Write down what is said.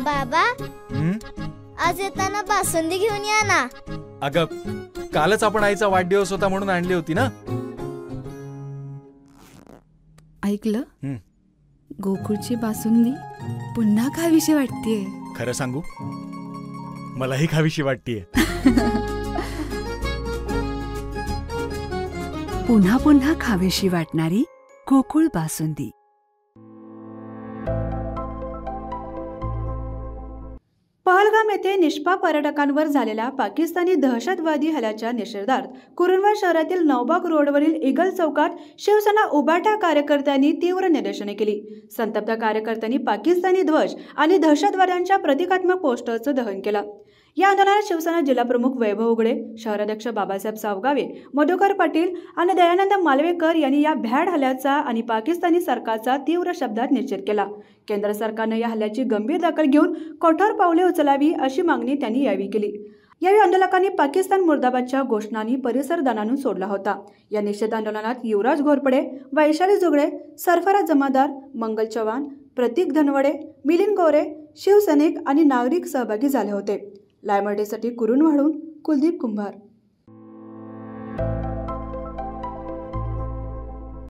बाबा, आज येताना बासुंदी घेऊन या ना. अगं, कालच आपण आईचा वाढदिवस होता म्हणून आणली होती ना. ऐकलं, गोकुळची बासुंदी पुन्हा खावीशी वाटतेय. खरं सांगू, मलाही खावीशी वाटतेय. पुन्हा पुन्हा खावीशी वाटणारी गोकुळ बासुंदी. पहलगाम येथे निष्पाप पर्यटकांवर झालेल्या पाकिस्तानी दहशतवादी हल्ल्याच्या निषेधार्थ कुरुंदवाड शहरातील नवबाग रोडवरील इगल चौकात शिवसेना उभाटा कार्यकर्त्यांनी तीव्र निदर्शने केली. संतप्त कार्यकर्त्यांनी पाकिस्तानी ध्वज आणि दहशतवाद्यांच्या प्रतिकात्मक पोस्टरचं दहन केलं. या आंदोलनात शिवसेना जिल्हाप्रमुख वैभव उघडे, शहराध्यक्ष बाबासाहेब सावगावे, मधुकर पाटील आणि दयानंद मालवेकर यांनी या भ्याड हल्ल्याचा आणि पाकिस्तानी सरकारचा तीव्र शब्दात निषेध केला. केंद्र सरकारने या हल्ल्याची गंभीर दखल घेऊन कठोर पावले उचलावी अशी मागणी त्यांनी यावेळी केली. यावेळी आंदोलकांनी पाकिस्तान मुर्दाबादच्या घोषणांनी परिसर दणाणून सोडला होता. या निषेध आंदोलनात युवराज घोरपडे, वैशाली जुगडे, सरफराज जमादार, मंगल चव्हाण, प्रतीक धनवडे, मिलिंद गोरे, शिवसैनिक आणि नागरिक सहभागी झाले होते. लायमर्डेसाठी कुरुंदवाडहून कुलदीप कुंभार.